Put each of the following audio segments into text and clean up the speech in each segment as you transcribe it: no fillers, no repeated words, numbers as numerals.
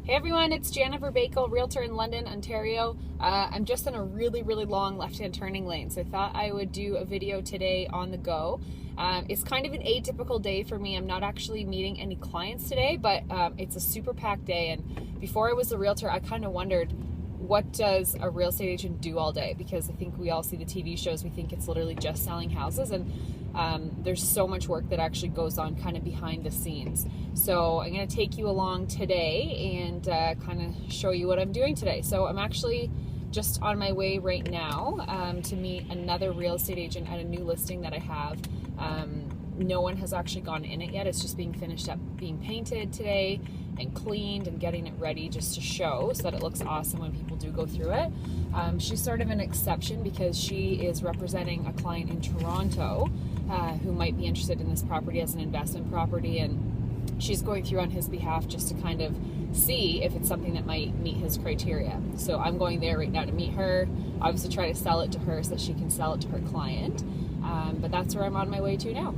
Hey everyone, it's Jana Verbakel, Realtor in London, Ontario. I'm just in a really long left-hand turning lane, so I thought I would do a video today on the go. It's kind of an atypical day for me. I'm not actually meeting any clients today, but it's a super packed day, and before I was a realtor, I kind of wondered, what does a real estate agent do all day? Because I think we all see the TV shows, we think it's literally just selling houses, and there's so much work that actually goes on kind of behind the scenes. So I'm going to take you along today and kind of show you what I'm doing today. So I'm actually just on my way right now to meet another real estate agent at a new listing that I have. No one has actually gone in it yet. It's just being finished up, being painted today and cleaned and getting it ready just to show so that it looks awesome when people do go through it. She's sort of an exception because she is representing a client in Toronto who might be interested in this property as an investment property, and she's going through on his behalf just to kind of see if it's something that might meet his criteria. So I'm going there right now to meet her, obviously try to sell it to her so that she can sell it to her client. But that's where I'm on my way to now.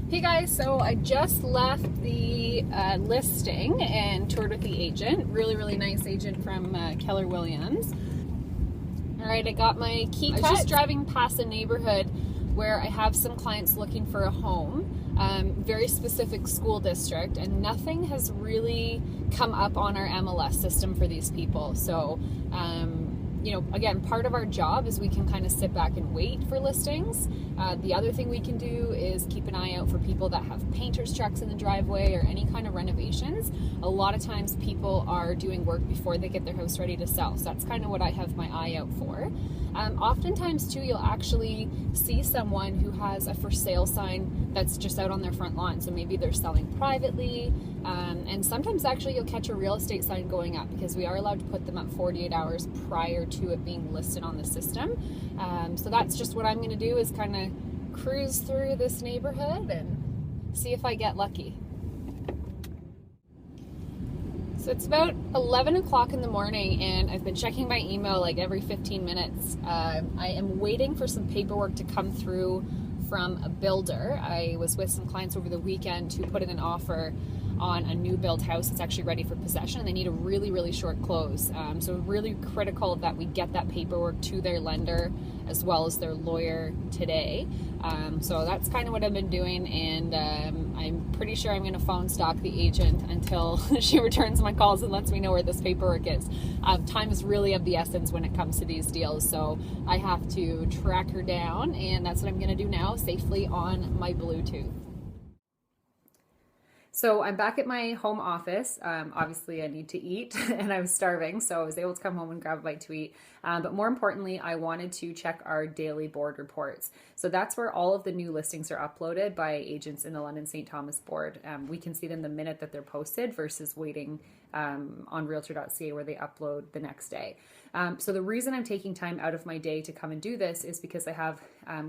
Hey guys, so I just left the listing and toured with the agent. Really nice agent from Keller Williams. All right, I got my key cut. I was just driving past a neighborhood where I have some clients looking for a home, very specific school district, and nothing has really come up on our MLS system for these people. So, you know, again, part of our job is we can kind of sit back and wait for listings. The other thing we can do is keep an eye out for people that have painters trucks in the driveway or any kind of renovations. A lot of times people are doing work before they get their house ready to sell. So that's kind of what I have my eye out for. Oftentimes too, you'll actually see someone who has a for sale sign that's just out on their front lawn. So maybe they're selling privately. And sometimes actually you'll catch a real estate sign going up because we are allowed to put them up 48 hours prior to it being listed on the system. So that's just what I'm going to do, is kind of cruise through this neighborhood and see if I get lucky. So it's about 11 o'clock in the morning and I've been checking my email like every 15 minutes. I am waiting for some paperwork to come through from a builder. I was with some clients over the weekend who put in an offer on a new build house that's actually ready for possession, and they need a really short close. So really critical that we get that paperwork to their lender as well as their lawyer today. So that's kind of what I've been doing, and I'm pretty sure I'm going to phone stalk the agent until she returns my calls and lets me know where this paperwork is. Time is really of the essence when it comes to these deals, so I have to track her down, and that's what I'm going to do now, safely on my Bluetooth. So I'm back at my home office. Obviously I need to eat and I was starving, so I was able to come home and grab a bite to eat. But more importantly, I wanted to check our daily board reports. So that's where all of the new listings are uploaded by agents in the London St. Thomas board. We can see them the minute that they're posted versus waiting on realtor.ca where they upload the next day. So the reason I'm taking time out of my day to come and do this is because I have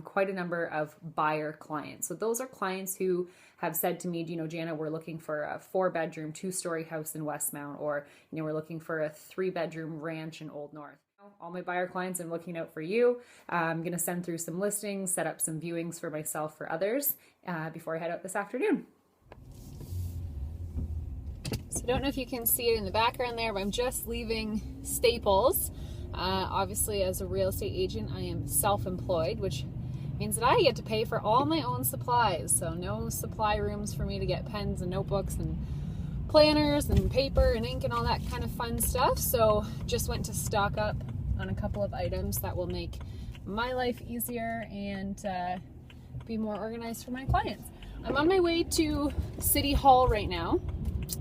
quite a number of buyer clients. So those are clients who have said to me, you know, Jana, we're looking for a 4-bedroom, 2-story house in Westmount, or, you know, we're looking for a 3-bedroom ranch in Old North. All my buyer clients, I'm looking out for you. I'm going to send through some listings, set up some viewings for myself, for others, before I head out this afternoon. So I don't know if you can see it in the background there, but I'm just leaving Staples. Obviously, as a real estate agent, I am self-employed, which means that I get to pay for all my own supplies. So no supply rooms for me to get pens and notebooks and planners and paper and ink and all that kind of fun stuff. So just went to stock up on a couple of items that will make my life easier and be more organized for my clients. I'm on my way to City Hall right now.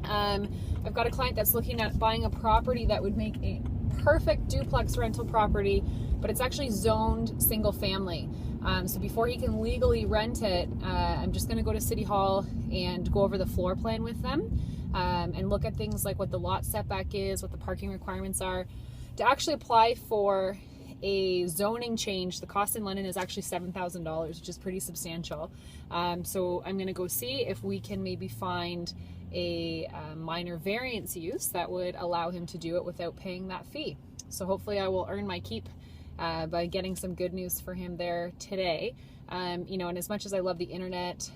I've got a client that's looking at buying a property that would make a perfect duplex rental property, but it's actually zoned single family. So before he can legally rent it, I'm just going to go to City Hall and go over the floor plan with them and look at things like what the lot setback is, what the parking requirements are. To actually apply for a zoning change, the cost in London is actually $7,000, which is pretty substantial. So I'm going to go see if we can maybe find a minor variance use that would allow him to do it without paying that fee. So hopefully I will earn my keep by getting some good news for him there today. You know, and as much as I love the internet,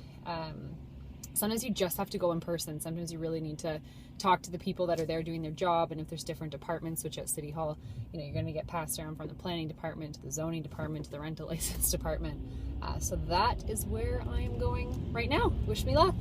Sometimes you just have to go in person. Sometimes you really need to talk to the people that are there doing their job. And if there's different departments, which at City Hall, you know, you're going to get passed around from the planning department to the zoning department to the rental license department. So that is where I am going right now. Wish me luck.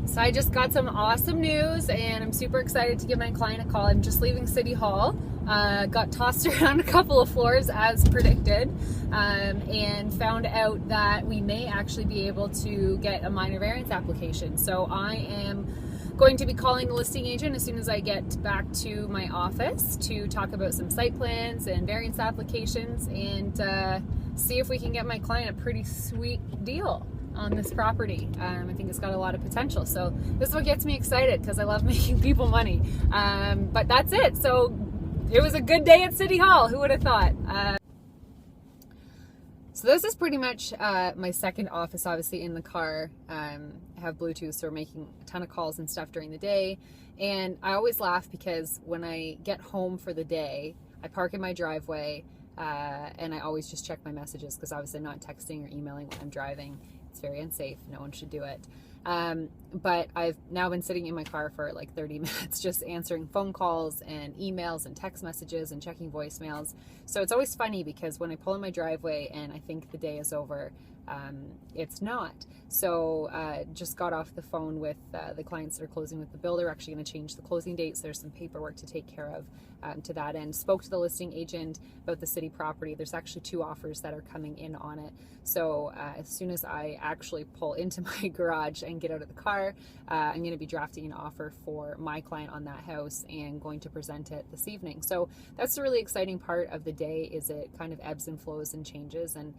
So I just got some awesome news and I'm super excited to give my client a call. I'm just leaving City Hall. Got tossed around a couple of floors as predicted, and found out that we may actually be able to get a minor variance application. So I am going to be calling the listing agent as soon as I get back to my office to talk about some site plans and variance applications and see if we can get my client a pretty sweet deal on this property. I think it's got a lot of potential. So this is what gets me excited because I love making people money. But that's it. So it was a good day at City Hall. Who would have thought? So this is pretty much my second office, obviously, in the car. I have Bluetooth, so we're making a ton of calls and stuff during the day. And I always laugh because when I get home for the day, I park in my driveway and I always just check my messages because obviously I'm not texting or emailing when I'm driving. It's very unsafe. No one should do it. But I've now been sitting in my car for like 30 minutes just answering phone calls and emails and text messages and checking voicemails. So it's always funny because when I pull in my driveway and I think the day is over, it's not. So just got off the phone with the clients that are closing with the builder. We're actually going to change the closing dates. There's some paperwork to take care of to that end. Spoke to the listing agent about the city property. There's actually 2 offers that are coming in on it. So as soon as I actually pull into my garage and get out of the car, I'm going to be drafting an offer for my client on that house and going to present it this evening. So that's the really exciting part of the day, is it kind of ebbs and flows and changes, and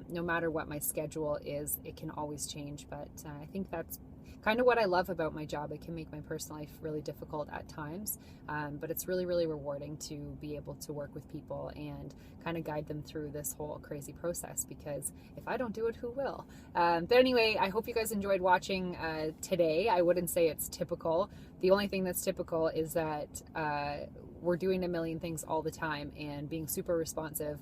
no matter what my schedule is, it can always change. But I think that's kind of what I love about my job. It can make my personal life really difficult at times, but it's really, really rewarding to be able to work with people and kind of guide them through this whole crazy process, because if I don't do it, who will? But anyway, I hope you guys enjoyed watching today. I wouldn't say it's typical. The only thing that's typical is that we're doing a million things all the time and being super responsive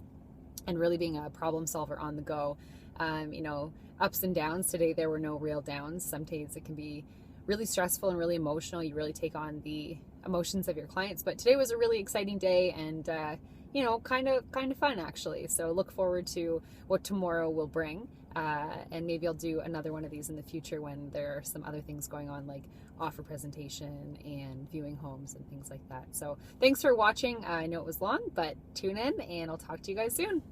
and really being a problem solver on the go. You know, ups and downs. Today there were no real downs. Some days it can be really stressful and really emotional. You really take on the emotions of your clients. But today was a really exciting day and you know, kind of fun actually. So look forward to what tomorrow will bring. And maybe I'll do another one of these in the future when there are some other things going on, like offer presentation and viewing homes and things like that. So thanks for watching. I know it was long, but tune in and I'll talk to you guys soon.